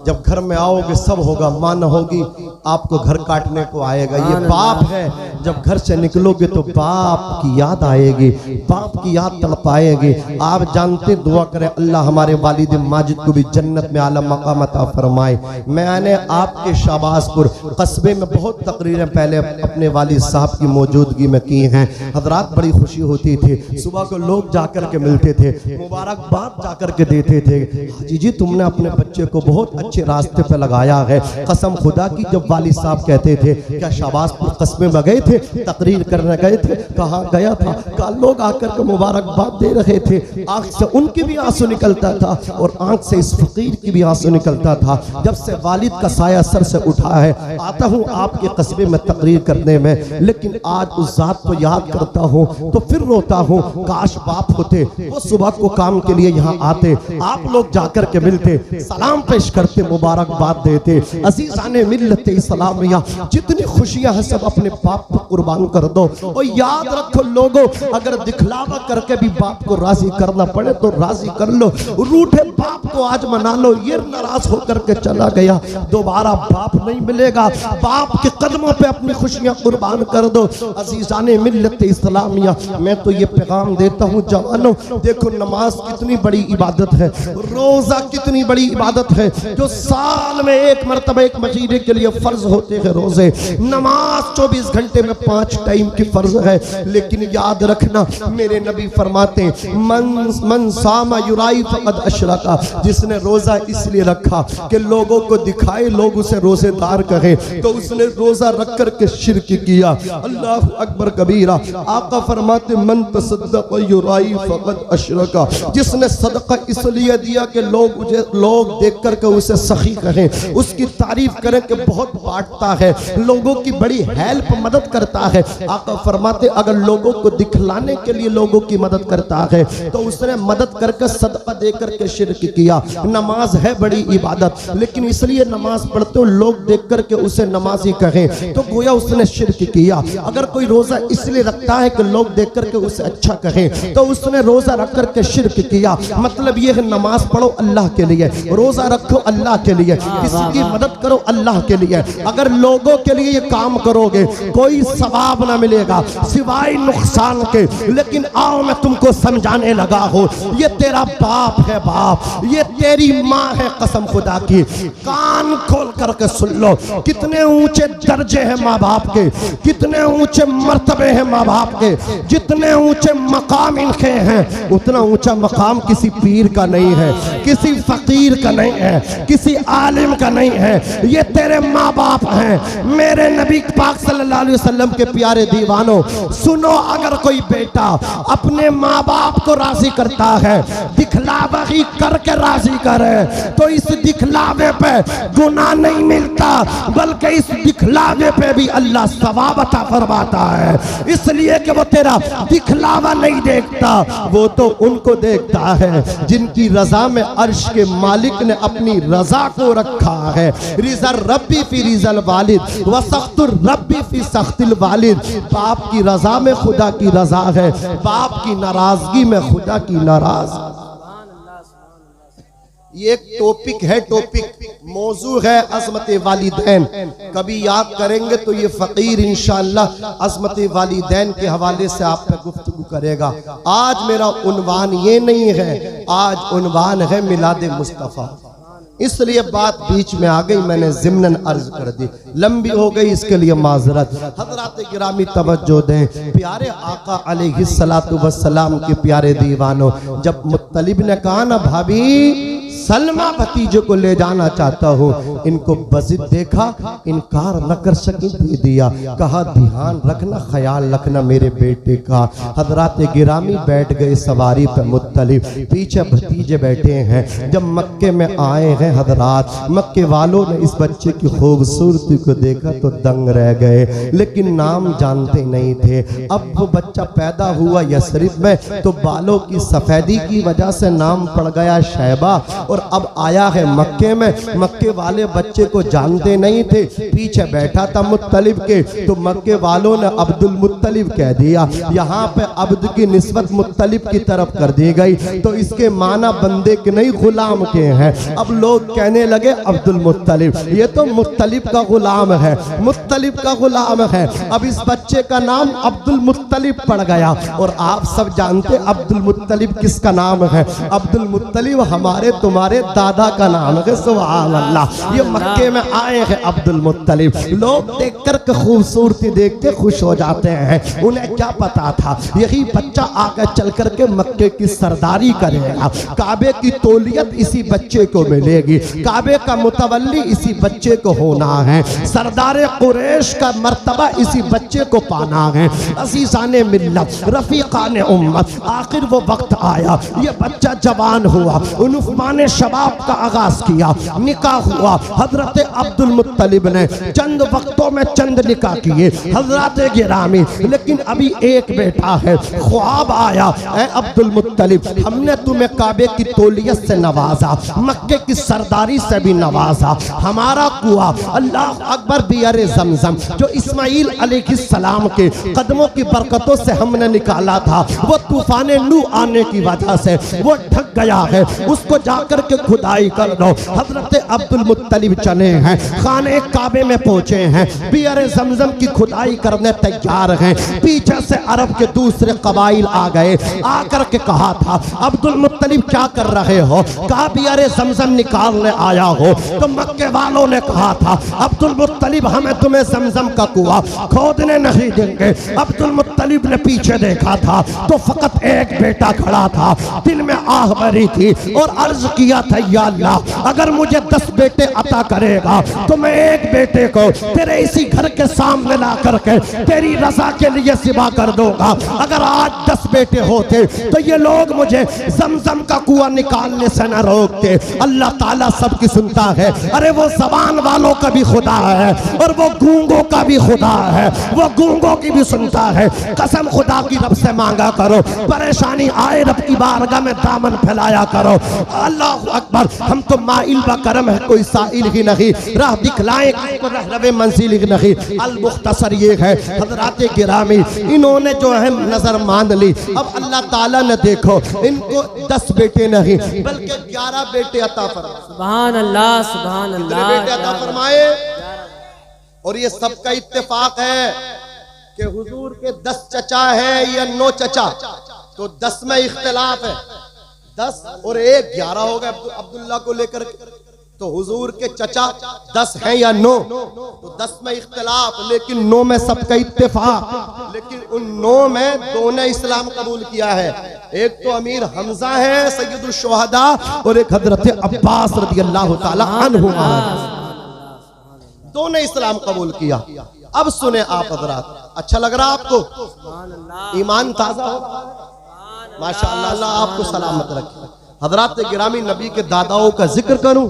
जब घर में आओगे सब होगा, माँ न होगी आपको घर काटने को आएगा। ये बाप है, जब घर से निकलोगे तो बाप की याद आएगी, बाप की याद तड़पाएगी। आप जानते, दुआ करें अल्लाह हमारे वालिद माजिद को भी जन्नत में आला मकाम अता फरमाए। मैंने आपके शाबाजपुर कस्बे में बहुत तकरीरें पहले अपने वालिद साहब की मौजूदगी में की हैं। हजरात बड़ी खुशी होती थी, सुबह को लोग जाकर के मिलते थे, मुबारकबाद जाकर के देते थे। हाजी जी तुमने अपने बच्चे को बहुत अच्छे रास्ते पे लगाया है। कसम खुदा की जब वालिद साहब कहते थे, क्या शाहबाजपुर कस्बे में गए थे, तकरीर करने गए थे? कहाँ गया था? कहा लोग आकर के मुबारकबाद दे रहे थे, आंख से उनकी भी आंसू निकलता था और आंख से इस फकीर की भी आंसू निकलता था। जब से वालिद का साया सर से उठा है, आता हूँ आपके कस्बे में तकरीर करने में, लेकिन आज उस जात को याद करता हूँ तो फिर रोता हूँ। काश बाप होते, वो सुबह को काम के लिए यहाँ आते, आप लोग जाकर के मिलते, सलाम पेश करते, मुबारकबाद देते। अजीज़ाने मिल्लत इस्लामिया, जितनी खुशियां हैं सब अपने बाप को कुर्बान कर दो। और याद रखो लोगों, अगर दिखलावा करके भी बाप को राजी करना पड़े तो राजी कर लो। रूठे बाप को आज मना लो, ये नाराज होकर के चला गया, दोबारा बाप नहीं मिलेगा। बाप के कदमों पे अपनी खुशियां कुर्बान कर दो। अजीज़ाने मिल्लत इस्लामिया, मैं तो ये पैगाम देता हूँ जवानों, देखो नमाज कितनी बड़ी इबादत है, रोजा कितनी बड़ी इबादत है, जो साल में एक मरतबा एक महीने के लिए फर्ज होते हैं रोजे। नमाज 24 घंटे में 5 टाइम की फर्ज है, लेकिन याद रखना मेरे नबी फरमाते मन सामा युराई फक़द अशरका, जिसने रोजा इसलिए रखा कि लोगों को दिखाए, लोग उसे रोजेदार कहे, तो उसने रोजा रख कर के शिर्क किया। अल्लाह अकबर कबीरा। आका फरमाते मन तसद्दक़ युराई फक़द अशरका, जिसने सदका इसलिए दिया कि लोग देख कर के उसे सखी कहें, उसकी तारीफ करें कि बहुत बांटता है, लोगों की बड़ी हेल्प मदद करता है। आका फरमाते अगर लोगों को दिखलाने के लिए लोगों की मदद करता है तो उसने मदद करके सदका दे करके शिर्क किया। नमाज है बड़ी इबादत, लेकिन इसलिए नमाज पढ़ते हो लोग देख करके उसे नमाजी कहें तो गोया उसने शिर्क किया। अगर कोई रोजा इसलिए रखता है कि लोग देख करके उसे अच्छा कहें तो उसने रोजा रख करके शिर्क किया। मतलब यह है नमाज पढ़ो अल्लाह के लिए, रोजा रखो अल्लाह के लिए, किसी की मदद करो अल्लाह के लिए। अगर लोगों के लिए ये काम करोगे कोई सवाब ना मिलेगा सिवाय नुकसान के। लेकिन आओ मैं तुमको समझाने लगा हूँ, ये तेरा बाप है, बाप ये तेरी माँ है, कसम खुदा की कान खोल करके सुन लो। कितने ऊंचे दर्जे हैं माँ बाप के, कितने ऊंचे मर्तबे हैं माँ बाप के, जितने ऊंचे मकाम इनके हैं उतना ऊंचा मकाम किसी पीर का नहीं है, किसी फकीर का नहीं है, किसी आलिम का नहीं है। ये तेरे माँ बाप हैं। मेरे नबी पाक सल्लल्लाहु अलैहि वसल्लम के प्यारे दीवानों सुनो, अगर कोई बेटा अपने माँ बाप को राजी करता है, दिखलावा ही करके राजी करे, तो इस दिखलावे पे गुनाह नहीं मिलता, बल्कि इस दिखलावे पे भी अल्लाह सवाब अता फरमाता है। इसलिए कि वो तेरा दिखलावा नहीं देखता, वो तो उनको देखता है जिनकी रजा में अर्श के मालिक ने अपनी रजा को रखा है। रिज़ा रब्बी फी रिज़ल वालिद व सख्तुर रब्बी फी सख्तिल वालिद। बाप की रजा में खुदा की रजा है, बाप की नाराजगी में खुदा की नाराजगी। ये एक टॉपिक है, टॉपिक मौजू है अज़मत वालिदैन। कभी याद करेंगे तो ये फकीर इंशाअल्लाह अज़मत वालिदैन के हवाले से आप पे गुफ्तगू करेगा। आज मेरा उन्वान ये नहीं है, आज उन्वान है मिलाद मुस्तफ़ा, इसलिए बात बीच में आ गई, मैंने ज़िम्नन अर्ज कर दी, लंबी हो गई, इसके लिए माजरत। हज़रात गिरामी तवज्जो दें, प्यारे आका अलैहिस्सलातु वस्सलाम के प्यारे दीवानों, जब मुत्तलिब ने कहा ना भाभी सलमा भतीजे को ले जाना चाहता हूँ, इनको बज़िद देखा, इनकार न कर सके, दे दिया। कहा ध्यान रखना, ख्याल रखना मेरे बेटे का। हज़रात गिरामी बैठ गए सवारी पर, मुत्तलिब पीछे भतीजे बैठे हैं। जब मक्के में आए हैं हज़रात, मक्के वालों ने इस बच्चे की खूबसूरती को देखा तो दंग रह गए, लेकिन नाम जानते नहीं थे। अब वो बच्चा पैदा हुआ यसरिब में, तो बालों की सफ़ेदी की वजह से नाम पड़ गया शैबा, और अब आया है मक्के में। मक्के वाले बच्चे को जानते नहीं थे, पीछे बैठा था मुत्तलिब के, तो मक्के वालों ने अब्दुल मुत्तलिब कह दिया। यहाँ पे अब्द की निस्बत मुत्तलिब की तरफ कर दी गई, तो इसके माना बंदे के नहीं गुलाम के हैं। अब लोग कहने लगे अब्दुल मुत्तलिब, ये तो मुत्तलिब का गुलाम है, मुत्तलिब का गुलाम है। अब इस बच्चे का नाम अब्दुल मुत्तलिब पड़ गया। और आप सब जानते अब्दुल मुत्तलिब किसका नाम है? अब्दुल मुत्तलिब हमारे तुम्हारे तुम्हारे दादा का नाम है। सुभान अल्लाह। ये मक्के में आए हैं अब्दुल मुत्तलिब। लोग देख कर के खूबसूरती देख के खुश हो जाते हैं। उन्हें क्या पता था यही बच्चा आगे चल कर के मक्के की सरदारी करेगा, काबे की तौलियत इसी बच्चे को मिलेगी, काबे का मुतवल्ली इसी बच्चे को होना है, सरदार कुरैश का मर्तबा इसी बच्चे को पाना है। अज़ीज़ाने मिल्लत, रफ़ीक़ाने उम्मत, आखिर वो वक्त आया, ये बच्चा जवान हुआ, उन्होंने शबाब का आगाज किया, निकाह हुआ। हजरत अब्दुल मुत्तलिब ने चंद वक्तों में चंद निकाह किए हजरत गिरामी, लेकिन अभी एक बेटा है। ख्वाब आया, ऐ अब्दुल मुत्तलिब, हमने तुम्हें काबे की तौलियत से नवाजा, मक्के की सरदारी से भी नवाजा, हमारा कुआं अल्लाह अकबर बियारे ज़मज़म जो इस्माइल अलैहिस्सलाम के कदमों की बरकतों से हमने निकाला था, वो तूफान नू आने की वजह से वो ढक गया है, उसको जाकर के खुदाई कर दो। हजरत अब्दुल मुत्तलिब चले हैं, खाने काबे में पहुंचे हैं, बियारे ज़मज़म की खुदाई करने तैयार हैं। पीछे से अरब के दूसरे कबाइल आ गए, आकर के कहा था अब्दुल मुत्तलिब क्या कर रहे हो? कहा बियारे ज़मज़म निकालने आया हो। तो मक्के वालों ने कहा था अब्दुल मुत्तलिब हमें तुम्हें ज़मज़म का कुआं खोदने नहीं देंगे। अब्दुल मुत्तलिब ने पीछे देखा था तो फकत एक बेटा खड़ा था, दिल में आह भरी थी और अर्ज किया था या अल्लाह अगर मुझे 10 बेटे अता करेगा तो मैं एक बेटे को तेरे इसी घर के सामने ला करके तेरी रजा के लिए सिबा कर दूंगा। अगर आज 10 बेटे होते तो ये लोग मुझे ज़मज़म का कुआं निकालने से न रोकते। अल्लाह ताला सबकी सुनता है। अरे वो ज़बान वालों का भी खुदा है और वो गूंगों का भी खुदा है, वो गूंगों की भी सुनता है। कसम खुदा की रब से मांगा करो, परेशानी आए रब की बारगाह में दामन फैलाया करो। अल्लाह अकबर। हम तो माइल व करम है, कोई साइल ही नहीं, राह दिखलाए को रहलवे मंजिल ही नहीं। अल मुख्तसर ये है हजरात गिरामी, इन्होंने जो है नजर मान ली। अब अल्लाह ताला ने देखो इनको 10 बेटे नहीं बल्कि 11 बेटे अता फरमाए। सुभान अल्लाह, सुभान अल्लाह। बेटे अता फरमाए और ये सबका इत्तेफाक है कि हुजूर के 10 चचा है या 9 चचा, तो 10 में इख्तिलाफ है। 10 और 1 11 हो गए अब्दुल्ला को लेकर। तो हुजूर के चचा 10 हैं या 9, तो 10 में इख्तिलाफ, लेकिन 9 में सबका इत्तेफाक। लेकिन उन 9 में 2 ने इस्लाम कबूल किया है। एक तो अमीर हमजा है सैयदुल शुहदा और एक हजरत अब्बास रदियल्लाहु ताला अन्हु, 2 ने इस्लाम कबूल किया। अब सुने आप हजरात, अच्छा लग रहा आपको? ईमान ताजा हो माशाअल्लाह, अल्लाह आपको सलामत रखे। हजरात गिरामी, नबी के दादाओं का जिक्र करूं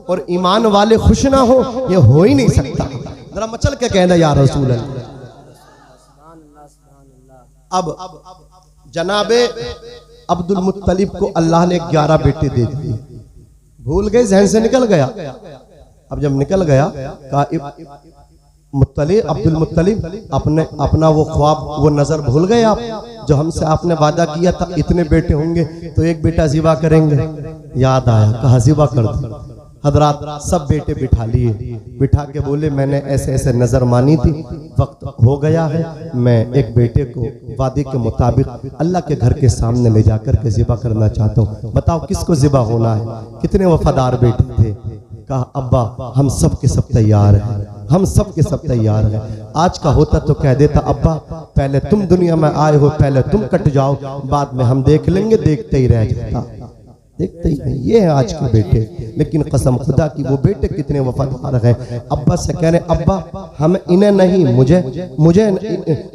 और ईमान वाले खुश ना हो, ये हो ही नहीं सकता। जरा मचल के कहना या रसूल अल्लाह। अब जनाबे अब्दुल मुत्तलिब को अल्लाह ने 11 बेटे दे दिए। भूल गए, जहन से निकल गया। अब जब निकल गया अब्दुल मुत्तलिब अपना वो ख्वाब, वो नजर भूल गए आप जो हमसे आपने वादा किया था इतने बेटे होंगे तो एक बेटा ज़िबा करेंगे। याद आया, कहा ज़िबा कर दो। हजरात सब बेटे बिठा लिए, बिठा के बोले मैंने ऐसे ऐसे नजर मानी थी, वक्त हो गया है, मैं एक बेटे को वादे के मुताबिक अल्लाह के घर के सामने ले जाकर के ज़िबा करना चाहता हूँ। बताओ किसको ज़िबा होना है? कितने वफादार बेटे थे? कहा अब्बा हम सब के सब तैयार हैं, हम सब के सब तैयार हैं। आज का होता तो कह देता अब्बा पहले तुम दुनिया में आए हो, पहले तुम कट जाओ, बाद में हम देख लेंगे। देखते ही रह जाता, देखते ही नहीं। ये है आज के बेटे। लेकिन कसम खुदा की वो बेटे कितने वफादार हैं। अब्बा से कह रहे अब्बा हम इन्हें नहीं, मुझे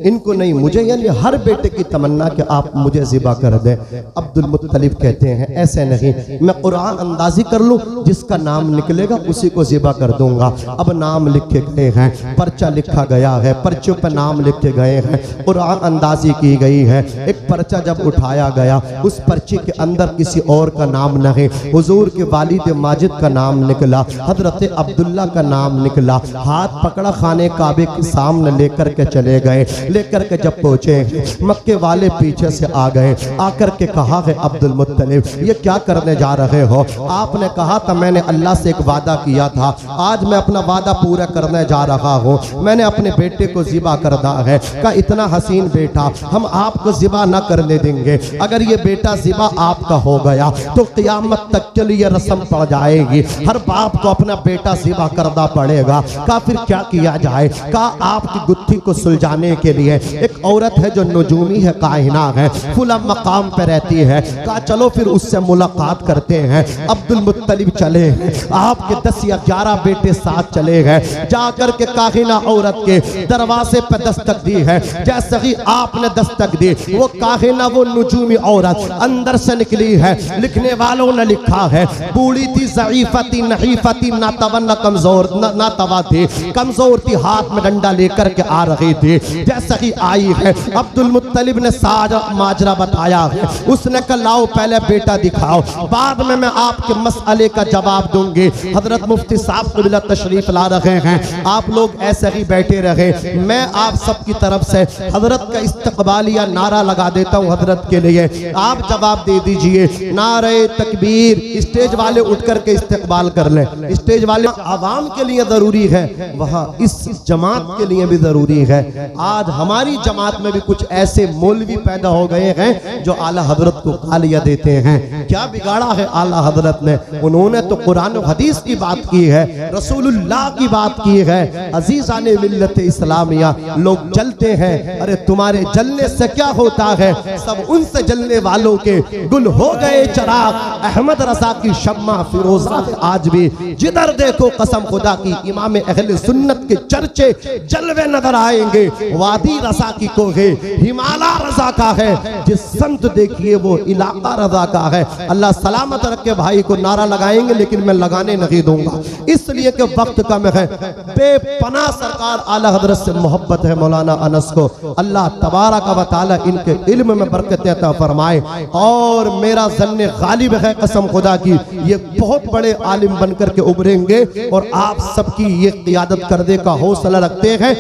इनको नहीं, मुझे यानी हर बेटे की तमन्ना कि आप मुझे ज़िबा कर दें। अब्दुल मुत्तलिब कहते हैं ऐसे नहीं, मैं कुरान अंदाजी कर लूँ, जिसका नाम निकलेगा उसी को ज़िबा कर दूंगा। अब नाम लिखे गए हैं, पर्चा लिखा गया है, पर्चों पर नाम लिखे गए हैं, कुरान अंदाजी की गई है। एक पर्चा जब उठाया गया, उस पर्चे के अंदर किसी और का नाम नहीं, हुजूर के वालिद माजिद का नाम निकला, हजरत अब्दुल्ला का नाम निकला। हाथ पकड़ा, खाने काबे के सामने लेकर के चले गए। लेकर के जब पहुंचे, मक्के वाले पीछे से आ गए, आकर के कहा है अब्दुल मुत्तलिब ये क्या करने जा रहे हो? आपने कहा था मैंने अल्लाह से एक वादा किया था, आज मैं अपना वादा पूरा करने जा रहा हूँ। मैंने अपने बेटे को ज़िबा करना है। का इतना हसीन बेटा हम आपको ज़िबा न करने देंगे। अगर ये बेटा ज़िबा आपका हो गया तो क़यामत तक के लिए रस्म पड़ जाएगी। हर बाप को अपना बेटा ज़िबा करना पड़ेगा। कहा फिर क्या किया जाए? कहा आपकी गुत्थी को सुलझाने के लिए एक औरत है जो नजूमी है, काहिना है, फुला मकाम पे रहती है। कहा चलो फिर उससे मुलाकात करते हैं। अब्दुल मुत्तलिब चले हैं, आपके 10 या 11 बेटे साथ चले गए। जाकर के काहिना औरत के दरवाजे पे दस्तक दी है। जैसे ही आपने दस्तक दी, वो काहिना, वो नजूमी औरत अंदर से निकली है। लिखने वालों ने लिखा है, बूढ़ी थी, ज़ईफ़ती, नहीफ़ती, ना तवन्ना, कमजोर ना तवा थी, कमजोर थी, हाथ में डंडा लेकर के आ रही थी। जैसे ही आई है, अब्दुल मुत्तलिब ने सारा माजरा बताया है। उसने कहा लाओ पहले बेटा दिखाओ, बाद में मैं आपके मसले का जवाब दूंगी। हजरत मुफ्ती साहब क़िबला तशरीफ ला रहे हैं, आप लोग ऐसे ही बैठे रहे। मैं आप सबकी तरफ से हजरत का इस्तकबालिया नारा लगा देता हूँ हजरत के लिए, आप जवाब दे दीजिए। नारे तकबीर। स्टेज वाले उठ करके इस्तकबाल कर लें। स्टेज वाले आवाम के लिए जरूरी है, वहाँ इस जमात के लिए भी जरूरी है। आज हमारी जमात में भी कुछ ऐसे मौलवी पैदा हो गए हैं जो आला हजरत को गालियां देते हैं। क्या बिगाड़ा है आला हजरत ने? उन्होंने तो कुरान और हदीस की बात की है, रसूलुल्लाह की बात की है। अजीज़ाने मिल्लत इस्लामिया, लोग जलते हैं। अरे तुम्हारे जलने से क्या होता है? सब उनसे जलने वालों के गुल हो गए चिराग। अहमद रजा की शम्मा फिरोजा आज भी जिधर देखो कसम खुदा की इमाम अहले सुन्नत के चर्चे जलवे नजर आएंगे। वादी रजा की कोहे हिमालय रजा का है, जिस संत देखिए वो इलाका रजा का है। अल्लाह सलामत रखे। भाई को नारा लगाएंगे लेकिन मैं लगाने नहीं दूंगा, इसलिए कि वक्त कम है। बेपनाह सरकार आला हजरत से मोहब्बत है मौलाना अनस को। अल्लाह तबारक व तआला इनके इल्म में बरकत अता फरमाए। और मेरा ज़न्ने गालिब है कसम खुदा की, ये बहुत बड़े आलिम बनकर के उभरेंगे और आप सबकी ये क़ियादत करने का हौसला रखते हैं।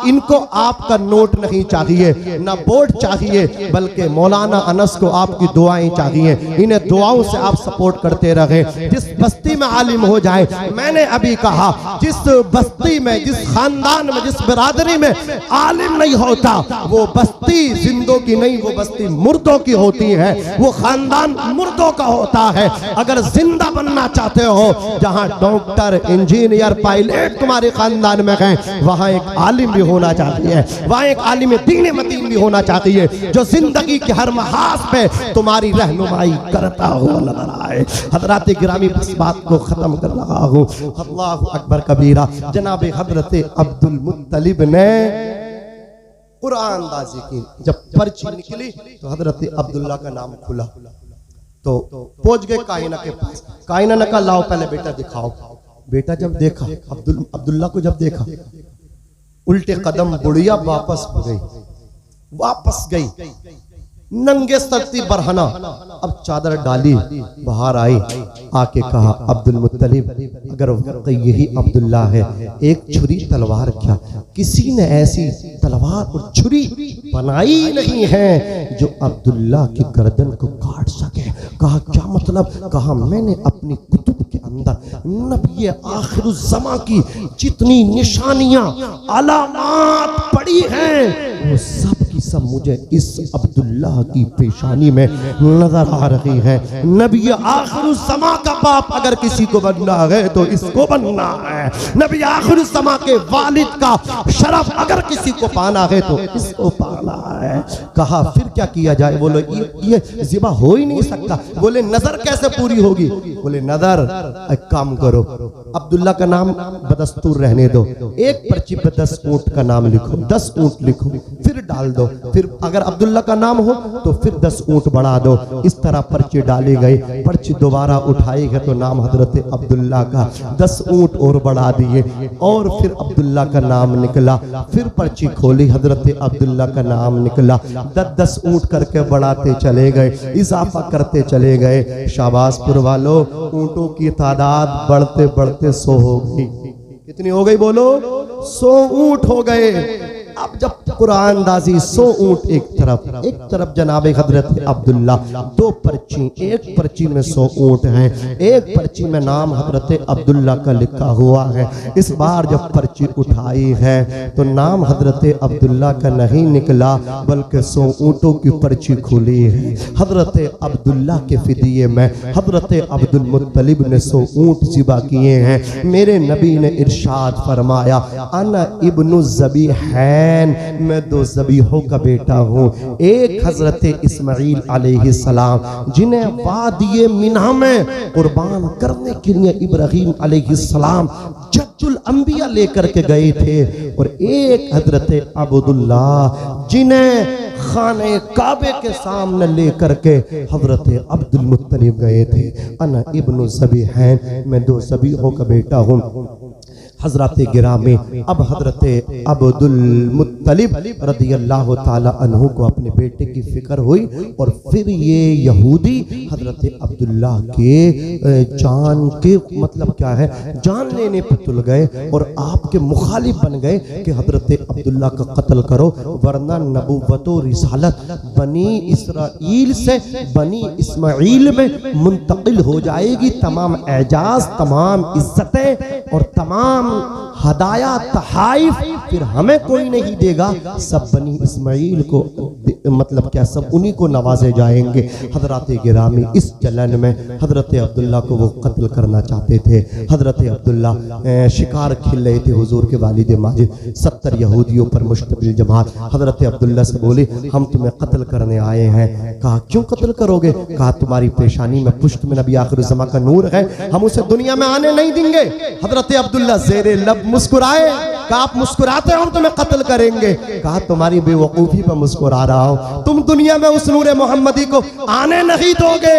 इनको आपका नोट नहीं चाहिए, ना वोट चाहिए, बल्कि मौलाना अनस को आपकी दुआएं चाहिए। इन्हें दुआओं से आप सपोर्ट करते रहे। जिस बस्ती में आलिम हो जाए, मैंने अभी कहा, जिस बस्ती में, जिस खानदान में, जिस बिरादरी में आलिम नहीं होता, वो बस्ती जिंदों की नहीं, वो बस्ती मुर्दों की होती है। वो खानदान मुर्दों का होता है। अगर जिंदा बनना चाहते हो, जहां डॉक्टर, इंजीनियर, पायलट तुम्हारे खानदान में हैं, वहां एक आलिम भी होना चाहिए, वहाँ एक आलिम दीन मतीन भी होना चाहिए, जो जिंदगी के हर महाज पे तुम्हारी रहनुमाई करता हुआ नजर आए। हजरात गिरामी, बस बात को खत्म कर रहा हूँ। अल्लाहु अकबर कबीरा। जनाब हजरत अब्दुल मुत्तलिब ने कुरान अंदाजी की। जब पर्ची निकली तो हजरत अब्दुल्ला का नाम खुला, तो पहुंच गए कायना के पास। कायना ने कहा लाओ पहले बेटा दिखाओ। बेटा जब देखा, अब्दुल्ला को जब देखा, उल्टे कदम बुढ़िया वापस गई, नंगे सर थी बरहना। अब चादर डाली, बाहर आई, आके कहा अब्दुल मुत्तलिब, अगर वाकई यही अब्दुल्ला है, एक छुरी तलवार क्या, किसी ने ऐसी तलवार और छुरी बनाई नहीं है जो अब्दुल्ला की गर्दन को काट सके। कहा क्या मतलब? कहा मैंने अपनी कुतुब के अंदर नबी आखिरुज़्ज़मा की जितनी निशानियां, अलामात पड़ी हैं, वो सब की सब मुझे इस अब्दुल्ला की पेशानी में नजर आ रही है। नबी आखिरुज़्ज़मा का बाप अगर किसी को बनना है तो इसको बनना है। नबी आखिरुज़्ज़मा के वालिद का शरफ अगर किसी को पाना है तो इसको पाना है। कहा फिर क्या किया जाए? बोलो ये ज़िबा हो ही नहीं सकता। बोले नजर कैसे पूरी होगी? बोले नजर, एक काम करो, अब्दुल्ला का नाम बदस्तूर रहने दो, एक पर्ची पे 10 ऊंट का नाम लिखो, 10 ऊंट लिखो, फिर डाल दो। फिर अगर अब्दुल्ला का नाम हो तो फिर 10 ऊंट बढ़ा दो। इस तरह पर्ची डाली गई। पर्ची दोबारा उठाई है तो नाम हजरत अब्दुल्ला का, 10 ऊंट और बढ़ा दिए और फिर अब्दुल्ला का नाम निकला। फिर पर्ची खोली, हजरत अब्दुल्ला का नाम निकला। 10 ऊंट करके बढ़ाते चले गए, इजाफा करते चले गए। शाबाशपुर वालों, ऊंटों की तादाद बढ़ते बढ़ते 100 हो गई। कितनी हो गई बोलो? 100 ऊंट हो गए। अब जब कुरानदाजी 100 ऊंट एक तरफ जनाबे हजरत अब्दुल्ला, 2 पर्ची, एक पर्ची में 100 ऊंट हैं, एक पर्ची में नाम हजरत अब्दुल्ला का लिखा हुआ है। इस बार जब पर्ची उठाई है तो नाम हजरत अब्दुल्ला का नहीं निकला, बल्कि 100 ऊंटों की पर्ची खुली है। हजरत अब्दुल्ला के फिदिये में हजरत अब्दुल मुत्तलिब ने 100 ऊंट ज़िबा किए हैं। मेरे नबी ने इरशाद फरमाया, अना इब्नु ज़बीहैन, मैं 2 ज़बीहों का बेटा हूँ। एक हजरत इस्माइल अलैहिस्सलाम जिन्हें वादिये मिना में कुर्बान करने के लिए इब्राहीम अलैहिस्सलाम जज्जुल अंबिया लेकर के गए थे, और एक हजरत अब्दुल्ला जिन्हें खाने काबे के सामने लेकर के हजरत अब्दुल मुत्तलिब गए थे। अना इब्नु ज़बीहैन, मैं 2 ज़बीहों का बेटा हूँ। हजरत गिरामी, अब हजरत अब्दुल मुत्तलिब रदियल्लाहु ताला अन्हु को अपने बेटे की फिक्र हुई, और फिर ये यहूदी हजरत अब्दुल्ला के जान के मतलब क्या है, जान लेने पर तुल गए और आपके मुखालिफ बन गए कि हजरत अब्दुल्ला का कत्ल करो, वरना नबुव्वत और रिसालत बनी इसराइल से बनी इस्माइल में मुंतकिल हो जाएगी। तमाम एजाज, तमाम इज्जतें और तमाम हदाया तहाइफ फिर हमें कोई नहीं देगा, सब बनी इस्माइल को मतलब क्या, सब उन्हीं को नवाजे जाएंगे। हजरत गिरामी इस जलन में हजरत अब्दुल्ला को वो कत्ल करना चाहते थे। हजरत अब्दुल्ला शिकार खेल रहे थे हुजूर के वालिद माजिद, 70 यहूदियों पर मुश्तमिल जमात। हजरत अब्दुल्ला से बोले, हम तुम्हें कत्ल करने आए हैं। कहा, क्यों कत्ल करोगे? कहा, तुम्हारी पेशानी में पुश्त में नबी आखिर ज़मा का नूर है, हम उसे दुनिया में आने नहीं देंगे। हजरत अब्दुल्ला ज़ेरे लब मुस्कुराए, कहा, आप मुस्कुराते हो, हम तुम्हें कत्ल करेंगे। कहा, तुम्हारी बेवकूफ़ी पर मुस्कुरा रहा हूं, तुम दुनिया में उस नूर मोहम्मदी को आने नहीं दोगे,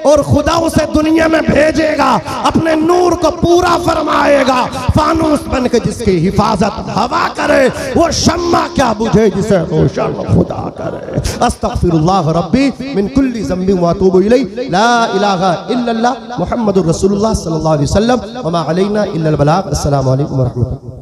और खुदा उसे दुनिया में भेजेगा, अपने नूर को पूरा फरमाएगा। फानूस बन के जिसकी हिफाजत हवा करे, वो शम्मा क्या बुझे जिसे रोशन खुदा करे। अस्तगफिरुल्लाह रब्बी मिन कुल्ली ज़म्बिन व अतूबु इलैहि, ला इलाहा इल्लल्लाह मुहम्मदुर रसूलुल्लाह सल्लल्लाहु अलैहि वसल्लम, व मा अलैना इल्लल बलाग। अस्सलामु अलैकुम व रहमतुल्लाह।